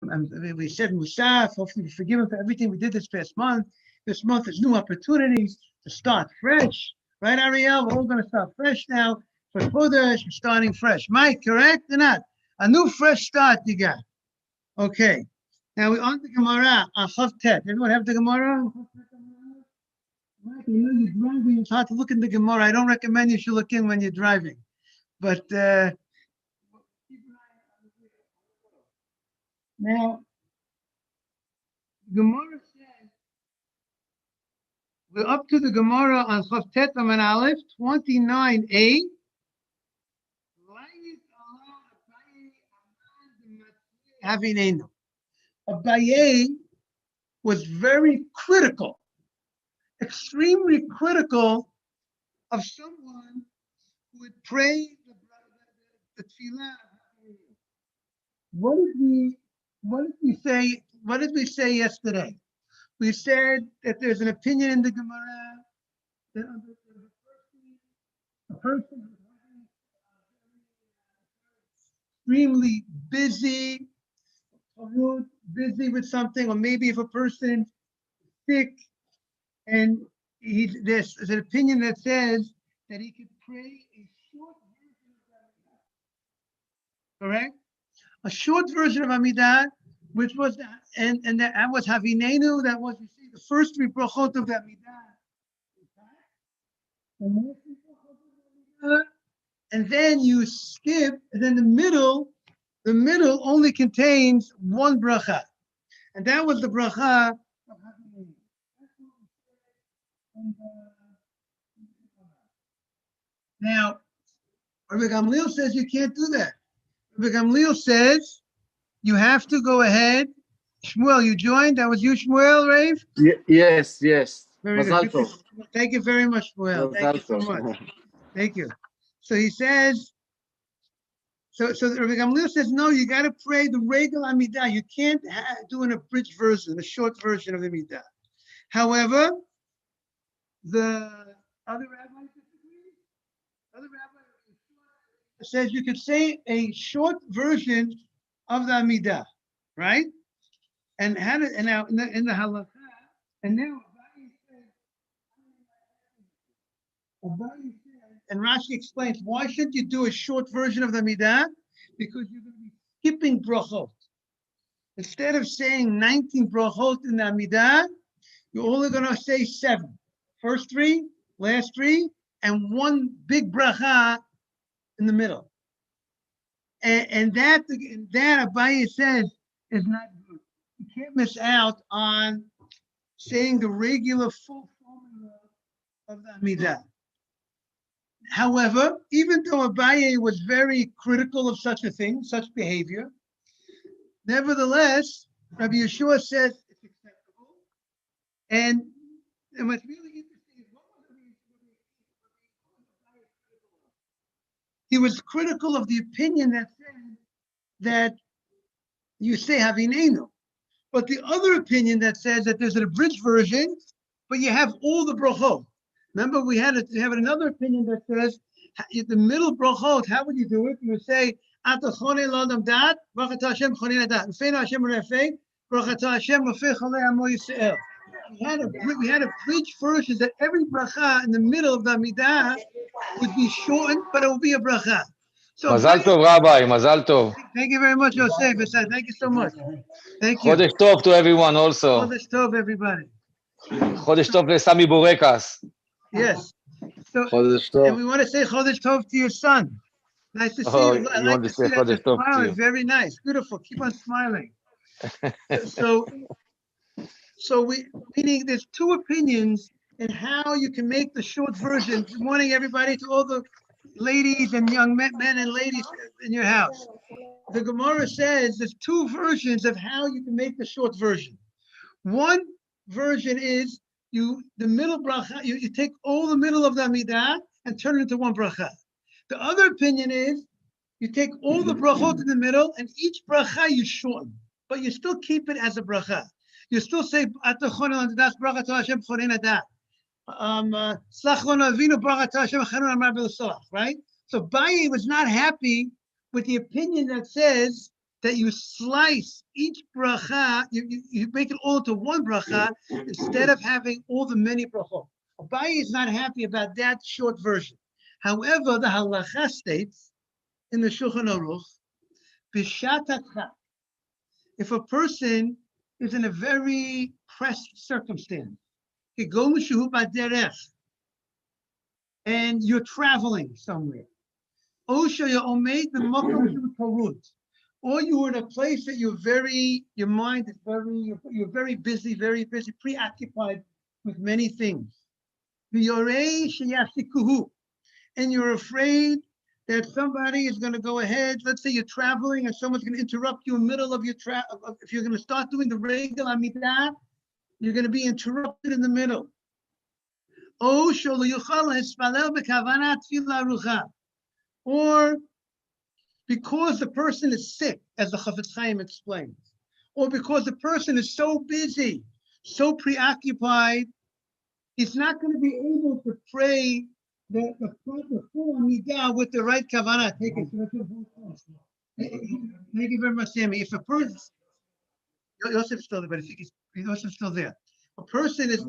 We said Musaf, hopefully we forgive him for everything we did this past month. This month is new opportunities to start fresh. Right, Ariel? We're all going to start fresh now. For Chodesh, we're starting fresh. Mike, correct or not? A new fresh start you got. Okay. Now we're on the Gemara on Chav Tet. Everyone have the Gemara? Mike, I know you're driving. It's hard to look in the Gemara. I don't recommend you should look in when you're driving. But now, Gemara says, we're up to the Gemara on Chav Tet Aman Aleph, 29a. Abaye was very critical, extremely critical of someone who would pray the tefillah. What did we say? What did we say yesterday? We said that there's an opinion in the Gemara that a person extremely busy with something, or maybe if a person is sick and there's an opinion that says that he could pray a short version of Amidah. Correct? A short version of Amidah, which was and that was Havinenu, that was, you see, the first three brachot of the Amidah. And then you skip, and then the middle only contains one bracha. And that was the bracha of Havinenu. Now, Rabbi Gamliel says you can't do that. Rabbi Gamliel says you have to go ahead. Shmuel, you joined? That was you, Shmuel, Rav? Yes. Very good. Thank you very much, Shmuel. Thank you so much. Thank you. So he says, so Rabbi Gamliel says, no, you got to pray the regular Amidah. You can't do an abridged version, a short version of the Amidah. However, the other rabbi disagrees. Other rabbi says you could say a short version of the Amidah, right? And now in the halakha, and now Abaye says, and Rashi explains, why should you do a short version of the Amidah? Because you're going to be skipping brachot. Instead of saying 19 brachot in the Amidah, you're only going to say 7. First 3, last 3, and one big bracha in the middle. And that Abaye says is not good. You can't miss out on saying the regular full formula of the Amidah. However, even though Abaye was very critical of such a thing, such behavior, nevertheless, Rabbi Yeshua says it's acceptable. And what's really interesting is what was he was critical of the opinion that said that you say Havinenu. But the other opinion that says that there's an abridged version, but you have all the brachot. Remember, we have another opinion that says the middle brachot. How would you do it? You would say Atachone Lodam Dat, Brachat Hashem Chonei Dat, Fein Hashem Refei, Brachat Hashem Refei Cholei Amo Yisrael. We had a bridge version that every bracha in the middle of the Amidah would be shortened, but it would be a bracha. So Mazal Tov, Rabbi, Mazal Tov. Thank you very much, Yosef. Thank you so much. Thank you. Chodesh Tov to everyone also. Chodesh Tov, everybody. Chodesh Tov to Berachos. Yes. So, Chodesh Tov. and we want to say Chodesh Tov to your son. Nice to see you. I like to see that smile. It's very nice. Beautiful. Keep on smiling. So meaning there's two opinions in how you can make the short version. Good morning, everybody, to all the ladies and young men and ladies in your house. The Gemara says there's two versions of how you can make the short version. One version is the middle bracha, you take all the middle of the Amidah and turn it into one bracha. The other opinion is you take all the brachot in the middle and each bracha you shorten, but you still keep it as a bracha. You still say right? So Abaye was not happy with the opinion that says that you slice each bracha, you make it all into one bracha instead of having all the many brachot. Abaye is not happy about that short version. However, the halacha states in the Shulchan Aruch, b'shat hachak, if a person is in a very pressed circumstance, and you're traveling somewhere, or you're in a place that your mind is you're very busy, preoccupied with many things. And you're afraid that somebody is going to go ahead. Let's say you're traveling and someone's going to interrupt you in the middle of your travel. If you're going to start doing the regel amidah, you're going to be interrupted in the middle. Or because the person is sick, as the Chafetz Chaim explains, or because the person is so busy, so preoccupied, he's not going to be able to pray the full Amidah with the right kavanah. Thank you very much, Sammy. If a person, Yosef's still there, but if Yosef's still there. A person is,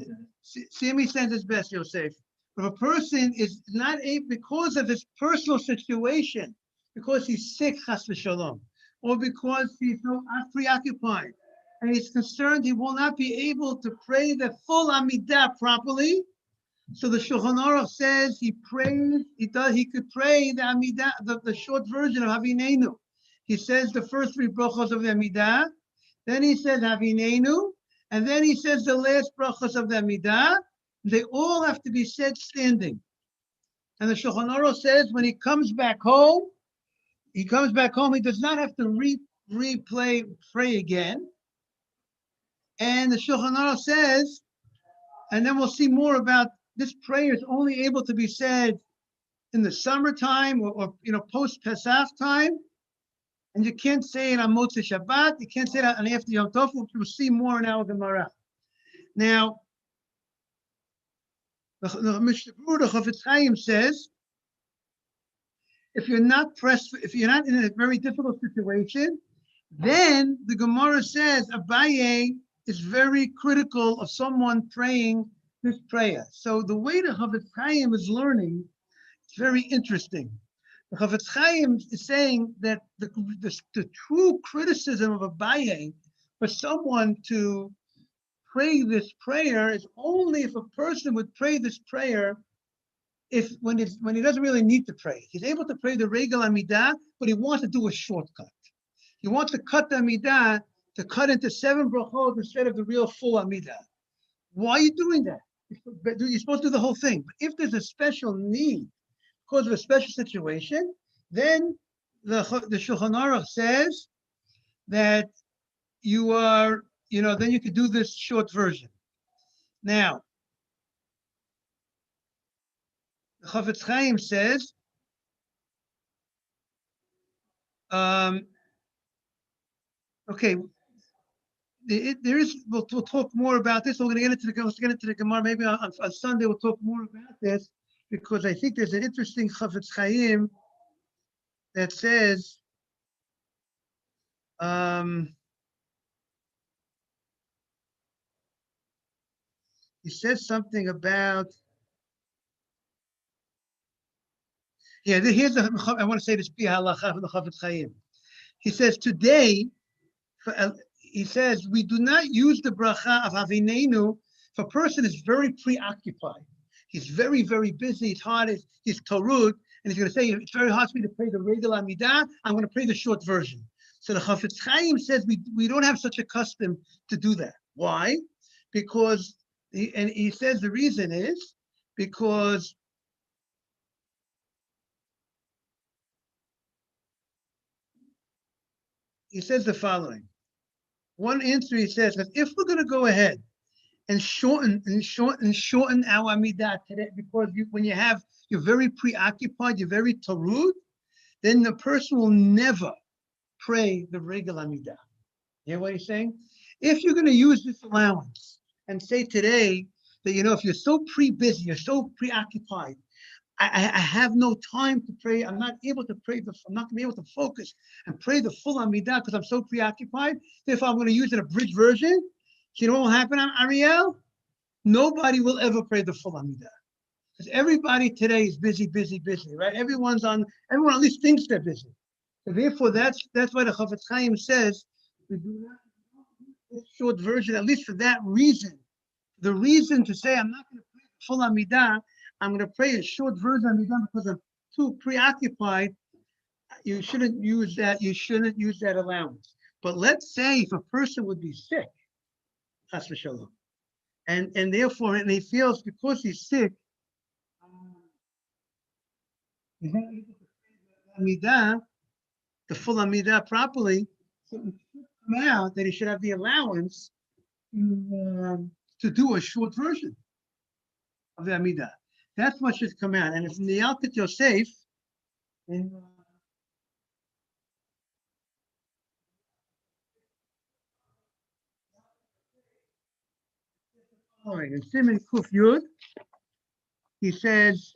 Sammy sends his best, Yosef. If a person is not able, because of his personal situation, because he's sick, chas v'shalom, or because he's so preoccupied, and he's concerned he will not be able to pray the full Amidah properly, so the Shulchan Aruch says he could pray the Amidah, the short version of Havinenu. He says the first three brachos of the Amidah, then he says Havinenu, and then he says the last brachos of the Amidah. They all have to be said standing. And the Shulchan Aruch says when he comes back home, he does not have to pray again. And the Shulchan Aruch says, and then we'll see more about this prayer is only able to be said in the summertime or post Pesach time, and you can't say it on Motzei Shabbat. You can't say it on after Yom Tov. We'll see more in our Gemara. Now, the Mishnah Berurah, the Chafetz Chaim says, if you're not in a very difficult situation, then the Gemara says Abaye is very critical of someone praying this prayer. So the way the Chafetz Chaim is learning, it's very interesting. The Chafetz Chaim is saying that the true criticism of Abaye for someone to pray this prayer is only if a person would pray this prayer when he doesn't really need to pray. He's able to pray the Regel Amidah, but he wants to do a shortcut. He wants to cut the Amidah, to cut into 7 brachot instead of the real full Amidah. Why are you doing that? You're supposed to do the whole thing. But if there's a special need because of a special situation, then the Shulchan Aruch says that you are, then you could do this short version. Now, the Chafetz Chaim says, okay, we'll talk more about this. We're going to get into the Gemara. Maybe on Sunday we'll talk more about this, because I think there's an interesting Chafetz Chaim that says, he says something about, I want to say this halacha from the Chafetz Chaim. He says today, he says we do not use the bracha of Havinenu if a person is very preoccupied. He's very, very busy. It's hard. He's tarud, and he's going to say it's very hard for me to pray the Regel Amidah. I'm going to pray the short version. So the Chafetz Chaim says we don't have such a custom to do that. Why? Because he says the reason is because he says the following. One answer he says that if we're going to go ahead and shorten our Amidah today, because when you're very preoccupied, you're very tarud, then the person will never pray the Regel Amidah. You hear what he's saying? If you're going to use this allowance and say today that, if you're so busy, you're so preoccupied, I have no time to pray. I'm not able to pray. I'm not going to be able to focus and pray the full Amidah because I'm so preoccupied. Therefore, I'm going to use an abridged version. So you know what will happen, Ariel? Nobody will ever pray the full Amidah. Because everybody today is busy, right? Everyone at least thinks they're busy. So therefore, that's why the Chafetz Chaim says, we do not use a short version, at least for that reason. The reason to say I'm not going to pray the full Amidah, I'm going to pray a short version of Amidah because I'm too preoccupied. You shouldn't use that. You shouldn't use that allowance. But let's say if a person would be sick, chas v'shalom, and therefore, and he feels because he's sick, he's not able to pray the Amidah, the full Amidah properly, so it should come out that he should have the allowance to do a short version of the Amidah. That's what should come out. And if in the Yalkut Yosef, in Simon Kuf Yud, he says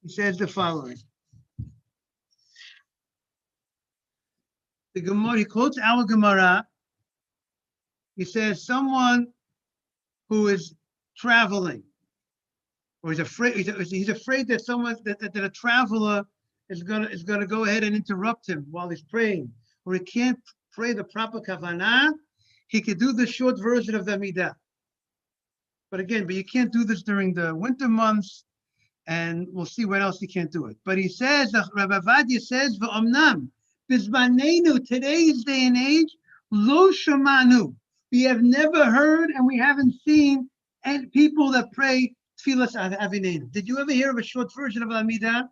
the following. The Gemara, he quotes our Gemara. He says someone who is traveling, or he's afraid that someone that a traveler is gonna go ahead and interrupt him while he's praying, or he can't pray the proper kavanah. He could do the short version of the Amidah. But you can't do this during the winter months, and we'll see when else he can't do it. But he says, Rabbi Vadia says, "V'omnam bizmanenu, today's day and age, lo shamanu." We have never heard and we haven't seen any people that pray Tfilas Avinenu. Did you ever hear of a short version of Amidah?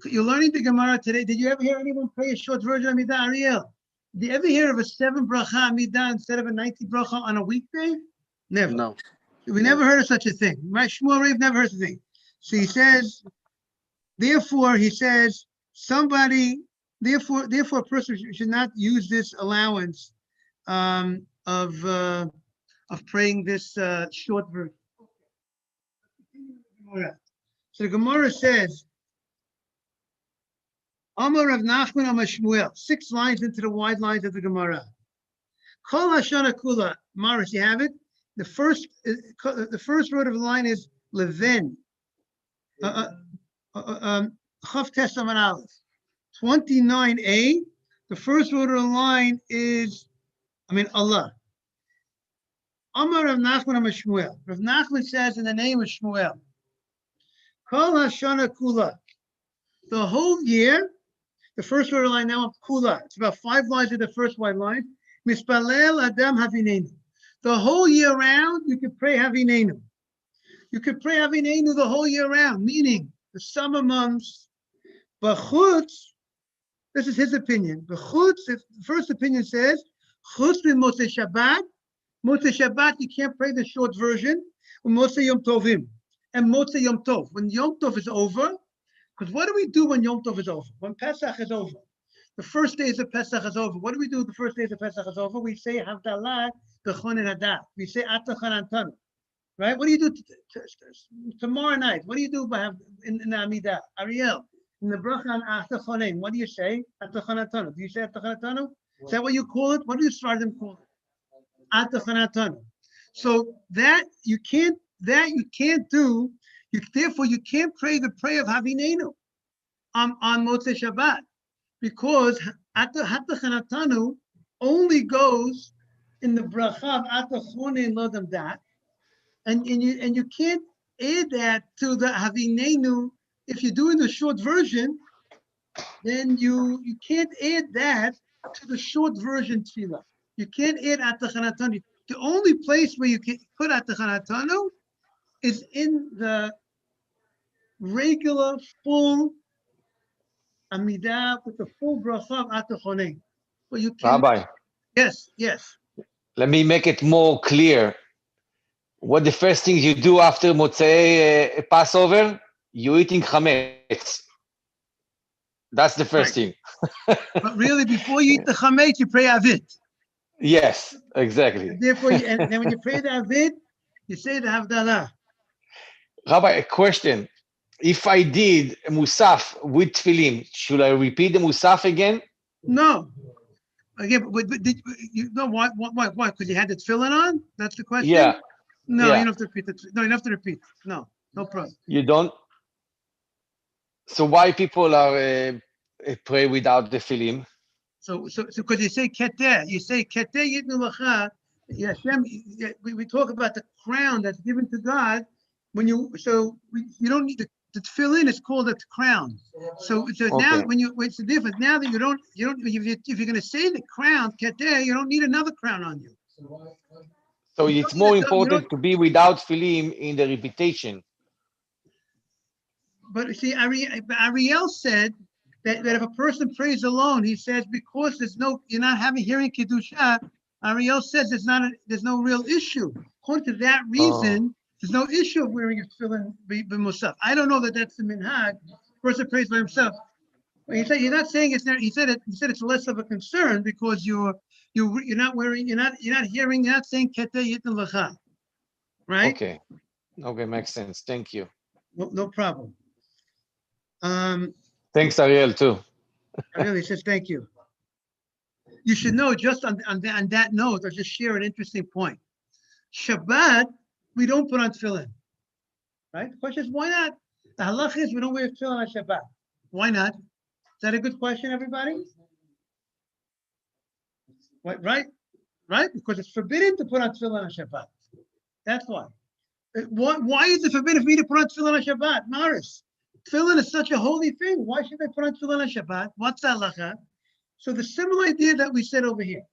You're learning the Gemara today. Did you ever hear anyone pray a short version of Amidah, Ariel? Did you ever hear of a 7 bracha Amidah instead of a 90 bracha on a weekday? Never. No. We never heard of such a thing. My Shmuel Rev never heard of a thing. So he says, therefore, a person should not use this allowance of praying this short verse. So the Gemara says, Amar Rav Nachman Amar Shmuel, 6 lines into the wide lines of the Gemara. Kol Hashana Kula, Maris, you have it? The first word of the line is Leven. Chav Tes Amar Aleph. 29a, the first word of the line is Allah. Amar Rav Nachman Amar Shmuel. Rav Nachman says in the name of Shmuel, Kol Hashana Kula. The whole year, the first word of the line now of Kula. It's about 5 lines in the first wide line. Mispalel Adam Havinenu. The whole year round, you can pray Havinenu. You can pray Havinenu the whole year round, meaning the summer months. B'chutz, this is his opinion. B'chutz, the first opinion says, Chutz b'Motzei Shabbat. Motzei Shabbat, you can't pray the short version. Motzei Yom Tovim. And Motzei Yom Tov. When Yom Tov is over, because what do we do when Yom Tov is over? When Pesach is over? The first days of Pesach is over. What do we do the first days of Pesach is over? We say Havdalah B'chon and Hadat. We say Atachan Antanu. Right? What do you do tomorrow night? What do you do in the Amidah? Ariel, in the bracha on Atachonim, what do you say? Atachan Antanu. Do you say Atachan Antanu? Is that what you call it? What do you start them call it? Atachan Antanu. So that you can't do. Therefore, you can't pray the prayer of Havinenu on Motzei Shabbat, because Atachan Antanu only goes in the bracha of Atachone Lodam Dat, and you can't add that to the Havinenu. If you're doing the short version, then you can't add that to the short version tefillah. You can't add Atachan Antanu. The only place where you can put Atachan Antanu is in the regular full Amidah with the full bracha of Atachone. But you can't. Rabbi, Yes. let me make it more clear. What the first thing you do after Motzei Passover? You're eating chametz. That's the first thing. But really, before you eat the chametz, you pray Avit. Yes, exactly. And therefore, and then when you pray the Avit, you say the Havdalah. Rabbi, a question. If I did a musaf with tefillin, should I repeat the musaf again? No. Again, but did you know why? Why? Because you had the tefillin on? That's the question? Yeah, No, you yeah. don't have to repeat it. No, you don't have to repeat. No, no problem. You don't? So why people are pray without the tefillin? So because you say keteh yitnu lacha. Hashem, we talk about the crown that's given to God. When you don't need the tefillin is called a crown. So now Okay. it's the difference. Now that you don't if you're going to say the crown keteh, you don't need another crown on you. So You it's don't need more a you don't. important to be without tefillin in the repetition. But see, Ariel said that if a person prays alone, he says because you're not having hearing kedusha. Ariel says there's no real issue. According to that reason, there's no issue of wearing a tefillin b'musaf. I don't know that that's the minhag. Person prays by himself. But he said you're not saying it's not. He said it's less of a concern because you're not wearing you're not hearing you're not saying keteh yitn lecha, right? Okay. Okay, makes sense. Thank you. No problem. Thanks, Ariel, too. Ariel, he says thank you. You should know just on that note, I'll just share an interesting point. Shabbat, we don't put on tefillin, right? The question is, why not? The halach is we don't wear tefillin on Shabbat. Why not? Is that a good question, everybody? What, right? Right? Because it's forbidden to put on tefillin on Shabbat. That's why. Why is it forbidden for me to put on tefillin on Shabbat? Maris, tefillin is such a holy thing. Why should I put on tefillin on Shabbat? What's the halacha? So the similar idea that we said over here.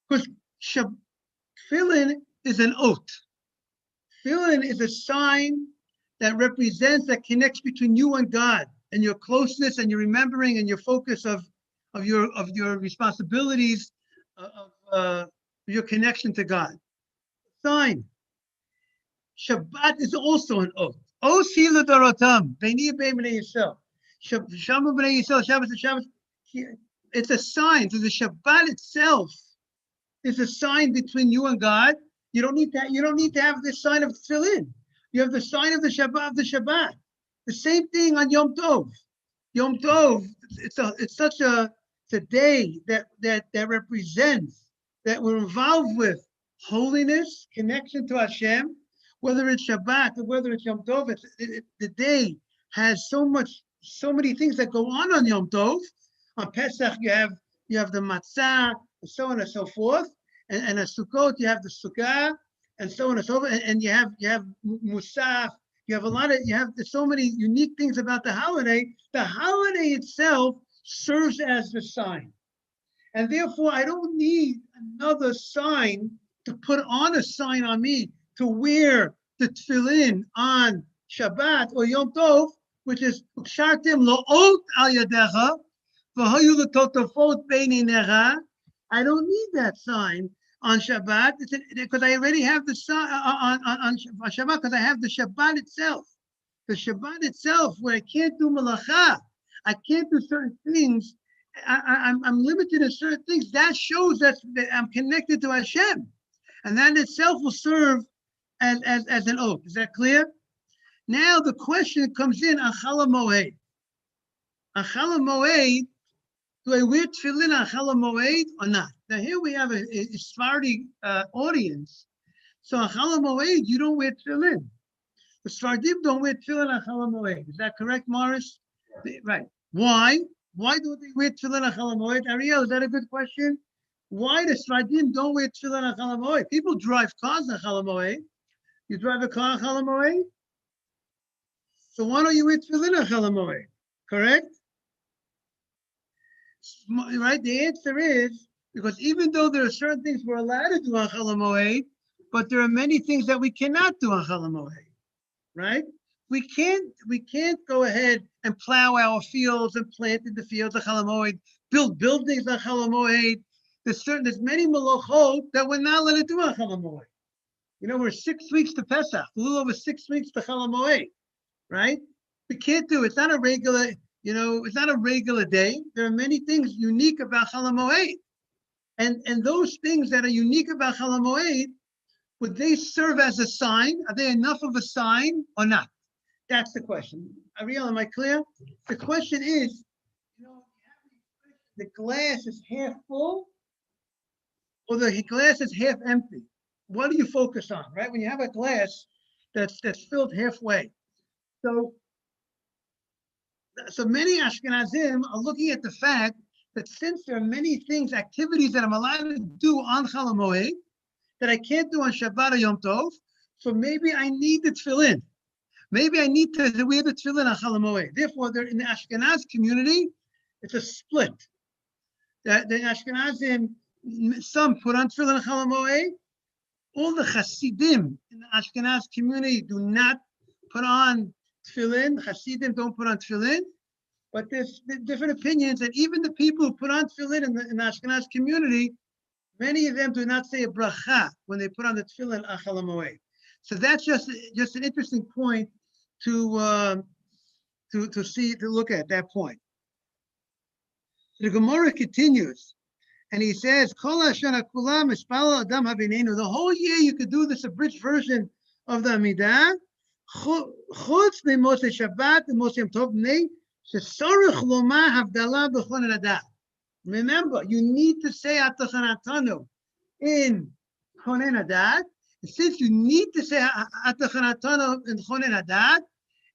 Because tefillin is an oath. Tefillin is a sign that represents, that connects between you and God and your closeness and your remembering and your focus of your responsibilities, of your connection to God. Sign. Shabbat is also an oath. Oath hila darotam. B'nei b'nei Yisrael. Shama b'nei Yisrael. Shabbos and Shabbos. It's a sign. So the Shabbat itself is a sign between you and God. You don't need to have this sign of tefillin. You have the sign of the Shabbat. The same thing on Yom Tov. Yom Tov, it's a day that represents, that we're involved with holiness, connection to Hashem, whether it's Shabbat or whether it's Yom Tov. The day has so many things that go on Yom Tov. On Pesach, you have the matzah, and so on and so forth. And at Sukkot, you have the sukkah, and so on and so forth. And you have musaf. You have there's so many unique things about the holiday. The holiday itself serves as the sign. And therefore, I don't need another sign to put on a sign on me to wear the tefillin on Shabbat or Yom Tov, which is Shartim lo'ot al yadecha, v'hayu l'totafot beinecha. I don't need that sign on Shabbat because I already have the sign on Shabbat because I have the Shabbat itself. The Shabbat itself, where I can't do malacha, I can't do certain things. I'm limited in certain things. That shows that I'm connected to Hashem, and that itself will serve as an oath. Is that clear? Now the question comes in: Achala Moed. Achala Moed. Do I wear tefillin on Chala Moed or not? Now here we have a Sephardi audience. So on Chala Moed, you don't wear tefillin. The Sephardim don't wear tefillin on Chala Moed. Is that correct, Morris? Right. Why? Why do they wear tefillin on Chala Moed? Ariel, is that a good question? Why the Sephardim don't wear tefillin on Chala Moed? People drive cars on Chala Moed. You drive a car on Chala Moed? So why don't you wear tefillin on Chala Moed? Correct? Right? The answer is because even though there are certain things we're allowed to do on Chala Moed, but there are many things that we cannot do on Chala Moed, right? We can't go ahead and plow our fields and plant in the fields of Chala Moed, build buildings on Chala Moed. There's many malachot that we're not allowed to do on Chala Moed. You know, we're 6 weeks to Pesach, a little over 6 weeks to Chala Moed, right? We can't do it. It's not a regular. It's not a regular day. There are many things unique about Chala Moed. And those things that are unique about Chala Moed would they serve as a sign? Are they enough of a sign or not? That's the question. Ariel, am I clear? The question is, the glass is half full or the glass is half empty? What do you focus on, right? When you have a glass that's filled halfway. So many Ashkenazim are looking at the fact that since there are many things, activities that I'm allowed to do on Chol HaMoed that I can't do on Shabbat or Yom Tov, so maybe I need the tefillin. Maybe I need to wear the tefillin on Chol HaMoed. Therefore, in the Ashkenaz community, it's a split. The Ashkenazim, some put on tefillin on Chol HaMoed. All the Hasidim in the Ashkenaz community do not put on tefillin. Hasidim don't put on tefillin. But there's different opinions, and even the people who put on tefillin in the Ashkenaz community, many of them do not say a bracha when they put on the tefillin on Chol HaMoed. So that's just an interesting point to look at that point. The Gemara continues, and he says, "Kol hashana kula mispala adam havinenu." The whole year you could do this abridged version of the Amidah. Chutz meMotzei Shabbat u'Motzei Yom Tov b'nei shesorich lomar havdalah b'chonen adat. Remember, you need to say Atachanatanu in Chonen Adat. Since you need to say Atachanatanu in Chonen Adat,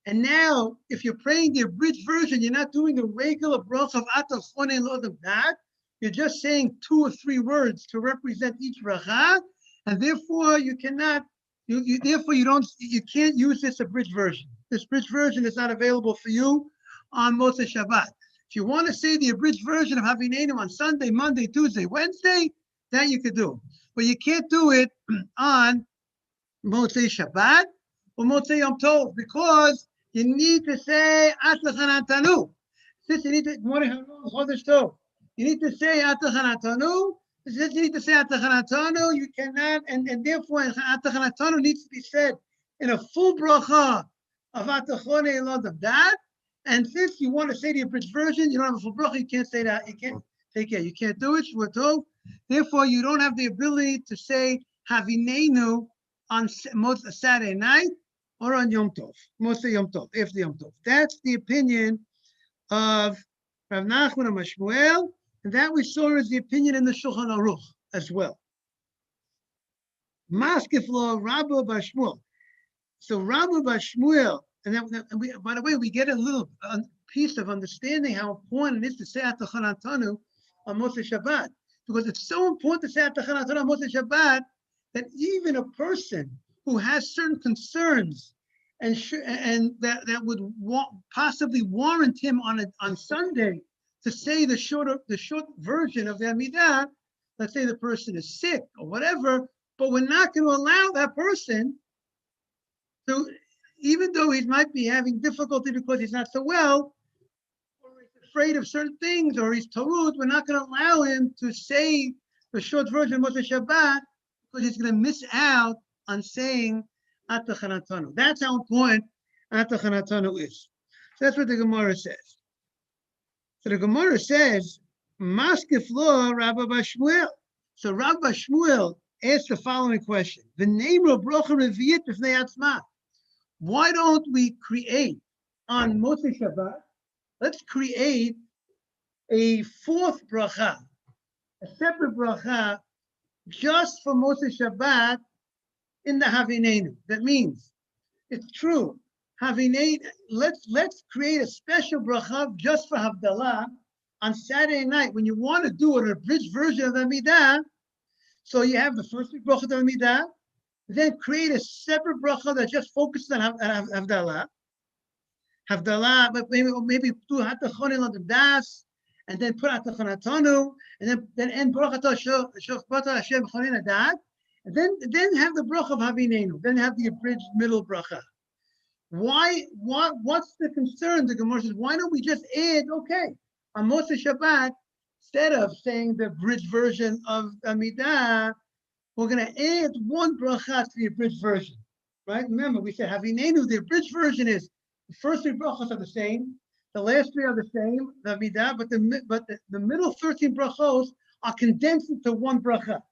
and now if you're praying the abridged version, you're not doing the regular bracha of Atachonen Lodam Dat. You're just saying 2 or 3 words to represent each bracha, and therefore you cannot. You can't use this abridged version. This abridged version is not available for you on Motzei Shabbat. If you want to say the abridged version of Havinenu on Sunday, Monday, Tuesday, Wednesday, that you could do. But you can't do it on Motzei Shabbat or Motzei Yom Tov because you need to say Atachanatanu. Since you need to, you need to say Atachanatanu. Since you need to say Atachanatanu, you cannot, and therefore Atachanatanu needs to be said in a full bracha of Atachone Lodam Dat. And since you want to say the abridged version, you don't have a full bracha, you can't say that, you can't take it, you can't do it, we're told. Therefore, you don't have the ability to say Havinenu on Saturday night or on Yom Tov, Motzei Yom Tov, after Yom Tov. That's the opinion of Rav Nachman and Shmuel, and that we saw as the opinion in the Shulchan Aruch as well. Maskeflo Rabba bar Shmuel. So Rabba bar Shmuel, and by the way, we get a little piece of understanding how important it is to say Atachanatanu on Motzei Shabbat, because it's so important to say Atachanatanu on Motzei Shabbat that even a person who has certain concerns and that would possibly warrant him on Sunday to say the short version of the Amidah. Let's say the person is sick or whatever, but we're not going to allow that person to. Even though he might be having difficulty because he's not so well, or he's afraid of certain things, or he's tarut, we're not going to allow him to say the short version of Motzei Shabbat because he's going to miss out on saying Atachanatanu. That's how important Atachanatanu is. So that's what the Gemara says. So the Gemara says, Maskef lo Rabba bar Shmuel. So Rabba bar Shmuel asked the following question: the name of bracha reviyit b'fnei atzma. Why don't we create on Motzei Shabbat? Let's create a 4th bracha, a separate bracha, just for Motzei Shabbat in the Havinenu. That means it's true. Havinenu. Let's create a special bracha just for Havdalah on Saturday night when you want to do an abridged version of the Amidah. So you have the first bracha of the Amidah. Then create a separate bracha that just focuses on Havdalah. Havdalah, but maybe do Hatachonin on the Das, and then put Atachanatanu, and then end bracha Shofbata Hashem Chonin Adat, and then have the bracha of Havinenu. Then have the abridged middle bracha. Why? What's the concern? The Gemara says, why don't we just add? Okay, on Motzei Shabbat, instead of saying the abridged version of Amidah, we're going to add 1 bracha to the abridged version, right? Remember, we said Havinenu. The abridged version is the first 3 brachos are the same, the last 3 are the same, the Amidah, but the middle 13 brachos are condensed into 1 bracha.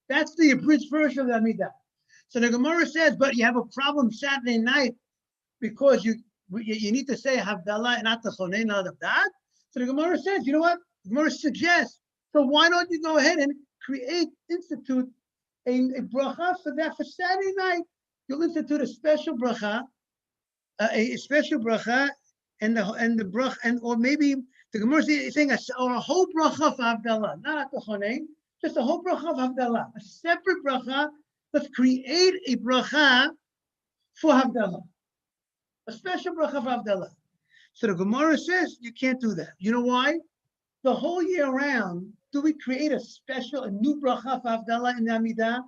That's the abridged version of the Amidah. So the Gemara says, but you have a problem Saturday night because you need to say Havdalah and not the Chonein of that. So the Gemara says, you know what? The Gemara suggests. So why don't you go ahead and institute a bracha for that for Saturday night? You'll institute a special bracha, and the bracha, and or maybe the Gemara is saying a whole bracha for Havdalah, not the Chonein, just a whole bracha of Havdalah, a separate bracha. Let's create a bracha for Havdalah, a special bracha for Havdalah. So the Gemara says you can't do that. You know why? The whole year round, do we create a new bracha for Havdalah in the Amidah?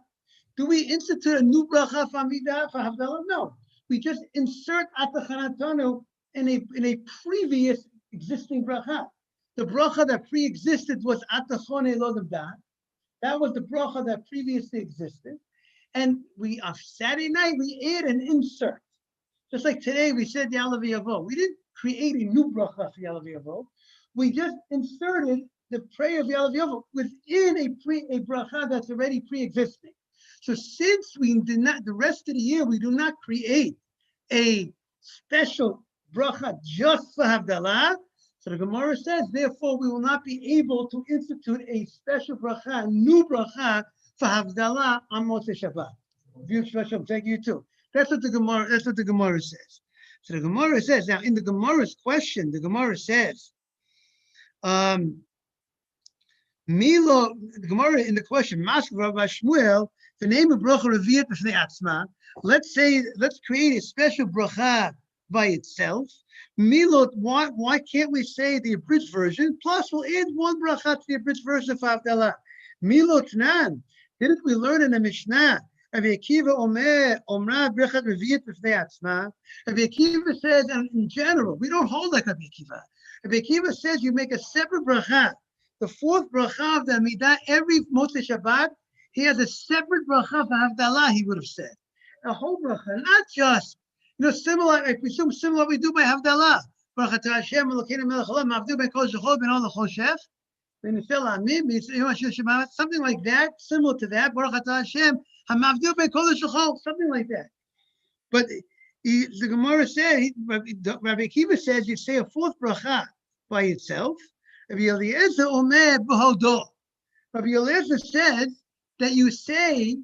Do we institute a new bracha for Havdalah? No. We just insert Atachanatonu in a previous existing bracha. The bracha that pre-existed was Atachone Lodavdat. That was the bracha that previously existed. And we, on Saturday night, we add an insert. Just like today, we said Ya'aleh V'yavo. We didn't create a new bracha for Ya'aleh V'yavo. We just inserted the prayer of Ya'aleh V'yavo within a bracha that's already pre-existing. So since we did not, the rest of the year, we do not create a special bracha just for Havdalah. So the Gemara says, therefore, we will not be able to institute a special bracha, a new bracha for Havdalah on Motzei Shabbat. Thank you too. That's what the Gemara says. So the Gemara says, now in the Gemara's question, the Gemara says, Milo, the Gemara in the question, Shmuel, the name of bracha revi'at b'fnei atzma. Let's create a special bracha by itself. Milo, why can't we say the abridged version? Plus, we'll add one bracha to the abridged version of Havdalah. Milo Tnan. Didn't we learn in the Mishnah? Rabbi Akiva Omra Brechat Revi'at B'fnei Atzma. Rabbi Akiva says, and in general, we don't hold like Rabbi Akiva. Rabbi Akiva says you make a separate bracha. The fourth bracha of the Amidah, every Motzei Shabbat, he has a separate bracha for Havdalah, he would have said. A whole bracha, not just, similar, I presume similar we do by Havdalah. Baruch atah Hashem, Elokeinu melech haolam, ma'avdu ben kol zechol ben ol l'chol shef. Something like that, similar to that. Baruch atah Hashem, ha'ma'avdu ben kol zechol, something like that. But the Gemara says, Rabbi Akiva says, you say a fourth bracha by itself. Rabbi Eliezer omer b'hodo. Rabbi Eliezer says that you say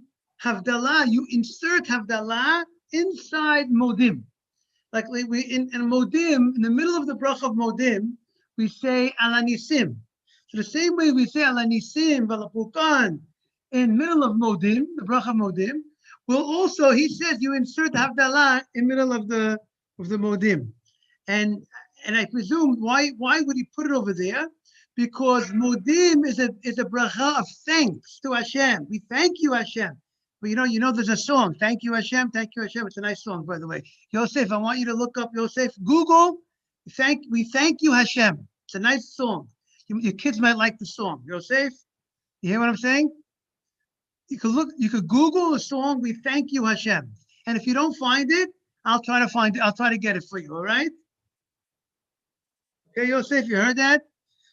Havdalah, you insert Havdalah inside Modim. Like we in Modim, in the middle of the bracha of Modim, we say Alanisim. So the same way we say Alanisim, Balapulkan, in middle of Modim, the bracha of Modim, will also, he says, you insert Havdalah in middle of the Modim. And I presume, why would he put it over there? Because Modim is a bracha of thanks to Hashem. We thank you, Hashem. But you know, there's a song, thank you, Hashem, thank you, Hashem. It's a nice song, by the way. Yosef, I want you to look up Yosef. Google, we thank you, Hashem. It's a nice song. Your kids might like the song. Yosef, you hear what I'm saying? You could Google the song, we thank you, Hashem. And if you don't find it, I'll try to get it for you, all right? Okay, Yosef, you heard that?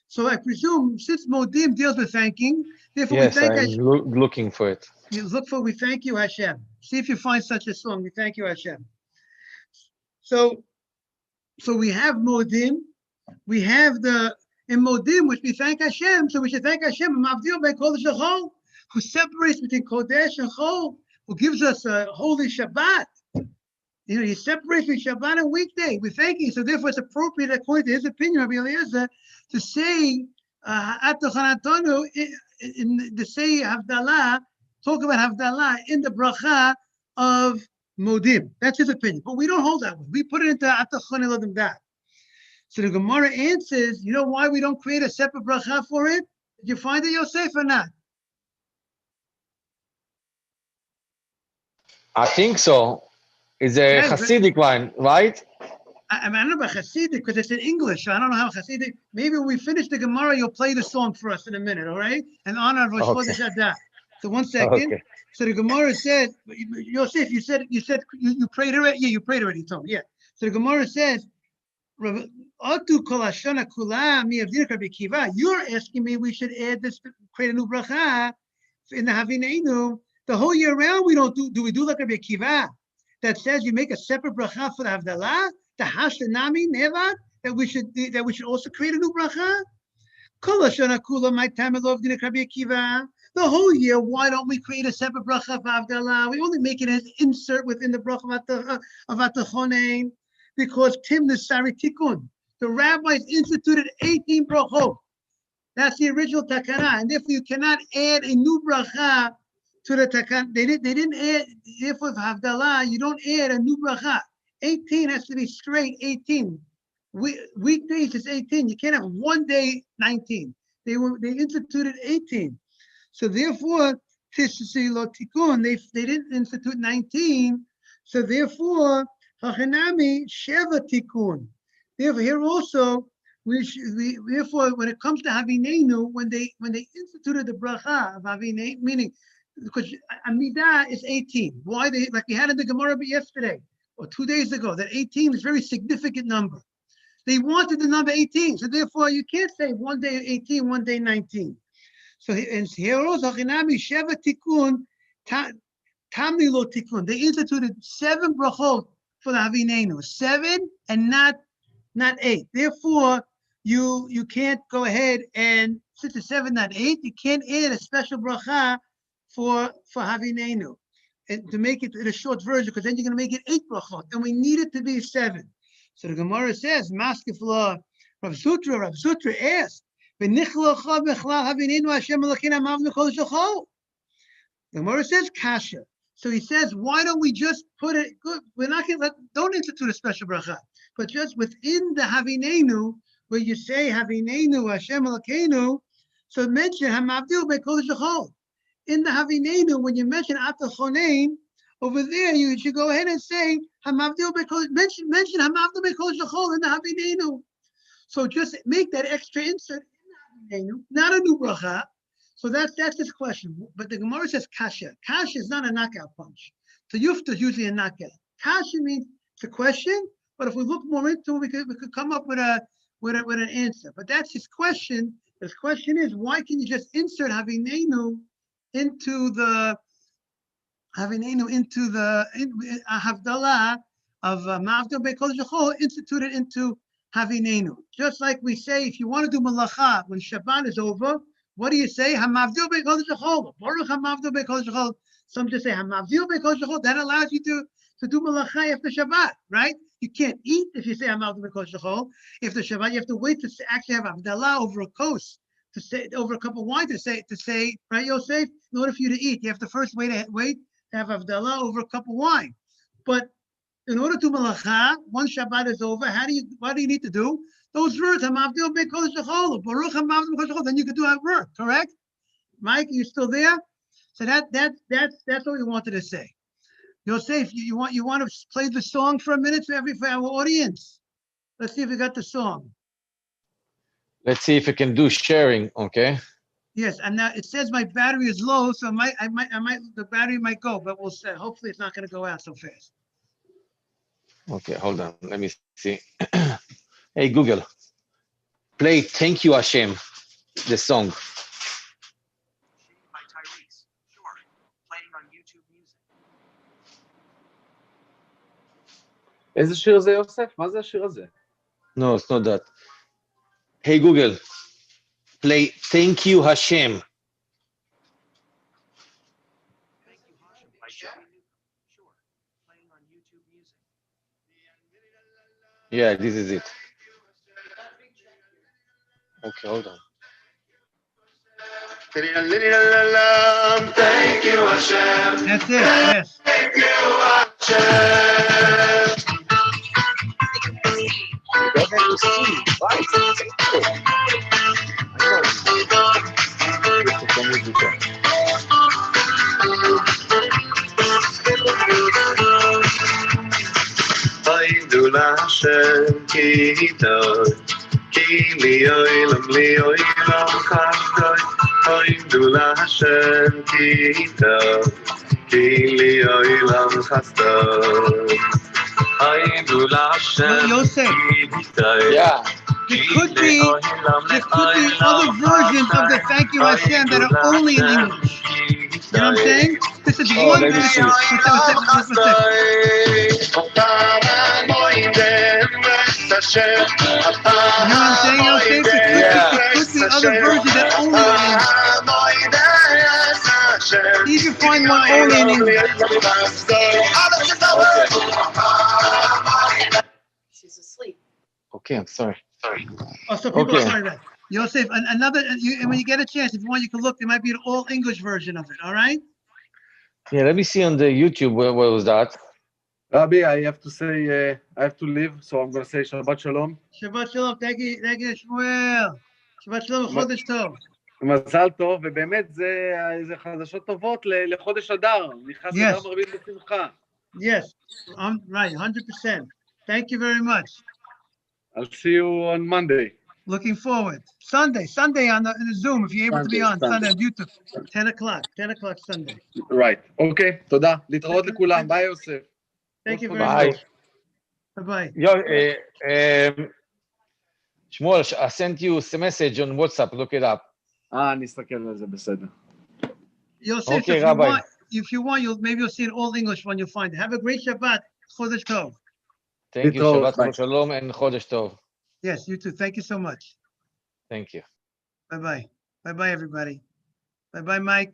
So I presume, since Modim deals with thanking, therefore yes, we thank I'm Hashem. looking for it. You look for we thank you, Hashem. See if you find such a song, we thank you, Hashem. So we have Modim, we have in Modim, which we thank Hashem, so we should thank Hashem, who separates between Kodesh and Chol, who gives us a holy Shabbat. He separates between Shabbat and weekday. We thank you. So therefore, it's appropriate, according to his opinion, Rabbi Eliezer, to say Atachanatonu, to say Havdalah, talk about Havdalah in the bracha of Modim. That's his opinion. But we don't hold that one. We put it into Atachon Elodim Dat. So the Gemara answers, you know why we don't create a separate bracha for it? Did you find it, Yosef, or not? I think so. It's a Hasidic one, right? I don't know about Hasidic because it's in English. So I don't know how Hasidic. Maybe when we finish the Gemara, you'll play the song for us in a minute, all right? In honor of Rosh Chodesh Adar. So 1 second. Okay. So the Gemara said, Yosef, you prayed already. Yeah, you prayed already, Tom. Yeah. So the Gemara says, you're asking me we should add this, create a new bracha in the Havineinu. The whole year round, we don't do we do like a Akiva that says you make a separate bracha for the Havdalah, the Hashanami, Nevad, that we should also create a new bracha? The whole year, why don't we create a separate bracha for Havdalah? We only make it as insert within the bracha of Atachonein because Tim the Sari Tikkun. The rabbis instituted 18 brachot. That's the original takana, and therefore you cannot add a new bracha to the takana. They didn't add. Therefore, for Havdalah, you don't add a new bracha. 18 has to be straight 18. Weekdays is 18. You can't have one day 19. They instituted 18. So therefore, Tishri lo tikun, they didn't institute 19. So therefore, hachanami sheva tikun. Therefore, here also therefore when it comes to Havinenu, when they instituted the bracha of Havinenu, meaning because Amidah is 18. Why like we had in the Gemara yesterday or 2 days ago that 18 is a very significant number. They wanted the number 18, so therefore you can't say one day 18, one day 19. So here also, Sheva Tikkun, Tamni Lo Tikkun. They instituted 7 brachot for the Havinenu, 7 and not 8. Therefore, you can't go ahead and since it's 7, not 8, you can't add a special bracha for Havinenu and to make it in a short version, because then you're going to make it 8 brachot, and we need it to be 7. So the Gemara says, Maskefla, Rav Sutra asked, the Gemara says kasha. So he says, why don't we just put it? We're not going to don't institute a special bracha, but just within the Havinenu, where you say Havinenu Hashem Elokeinu, so mention Hamavdil Bekodesh L'chol. In the Havinenu, when you mention Atachonein, over there you should go ahead and say Hamavdil Bekodesh. Mention Hamavdil Bekodesh L'chol in the Havinenu. So just make that extra insert in the Havinenu, not a new bracha. So that's his question. But the Gemara says kasha. Kasha is not a knockout punch. So yufta is usually a knockout. Kasha means it's a question, but if we look more into it, we could come up with an answer. But that's his question. His question is, why can you just insert Havinenu into the Havdalah of Ma'avdil Bekodesh L'chol, instituted into Havinenu? Just like we say, if you want to do Malacha when Shabbat is over, what do you say? Hamavdil Bekodesh L'chol. Baruch Hamavdil Bekodesh L'chol. Some just say Hamavdil Bekodesh L'chol. That allows you to do Malacha after Shabbat, right? You can't eat if you say Hamavdil Bekodesh L'chol. After Shabbat, you have to wait to actually have Havdalah over a kos, to say over a cup of wine to say, right, Yosef? In order for you to eat, you have to first wait to have Havdalah over a cup of wine. But in order to Malacha, once Shabbat is over, what do you need to do? Those words, Hamavdil Bekodesh L'chol, Baruch Hamavdil Bekodesh L'chol, then you can do that word, correct? Mike, you still there? So that's what we wanted to say. Yosef, you want to play the song for a minute for our audience? Let's see if we got the song. Let's see if we can do sharing, okay? Yes, and now it says my battery is low, so the battery might go, but we'll see. Hopefully it's not going to go out so fast. Okay, hold on. Let me see. Hey, Google, play Thank You Hashem, the song. By Tyrese. Sure. Playing on YouTube Music. איזה שיר זה, יוסף? מה זה השיר הזה? No, it's not that. Hey, Google, play Thank You Hashem. Thank You Hashem by Shelly Newcomb. Sure. Playing on YouTube Music. Yeah, this is it. Okay, hold on. Thank you, Hashem. That's it, yes. Thank you, Hashem. Haidu Hashem Kitoi, Ki li oilam chasdoi. Haidu Hashem Kitoi, Ki li oilam chasdoi. Haidu Hashem Yosef, Kitoi. Yeah. there could be other versions of the Thank You Hashem that are only in English. You know what I'm saying? This is Oh, one. let me see. What's You know what I'm saying, Yosef? It could be other version that only in. See if you find one only in English. She's asleep. Okay, I'm sorry. Oh, so people Okay. are sorry that. Yosef, another, and when you get a chance, if you want, you can look. There might be an all English version of it. All right? Yeah, let me see on the YouTube where was that. Rabbi, I have to say, I have to leave, so I'm going to say Shabbat Shalom. Shabbat Shalom. Thank you, Shmuel. Shabbat Shalom, Chodesh Tov. מזל טוב, ובאמת זה חדשות טובות לחודש אדר. נכנס Yes. אדר מרבים בשמחה. Yes, I'm right, 100%. Thank you very much. I'll see you on Monday. Looking forward. Sunday on the Zoom, if you're able to be on Sunday on YouTube. 10 o'clock Sunday. Right. אוקיי, תודה. להתראות לכולם. ביי, יוסף. Thank you very Bye. much. Bye-bye. Yo, Shmuel, I sent you a message on WhatsApp. Look it up. אני אסתכל על זה, בסדר. Yosef, Okay, Rabbi. if you want, you'll see an all English one. You'll find it. Have a great Shabbat. Chodesh Tov. Thank you. להתראות, Shabbat ביי. Shalom and Chodesh Tov. Yes, you too. Thank you so much. Thank you. Bye-bye. Bye-bye, everybody. Bye-bye, Mike.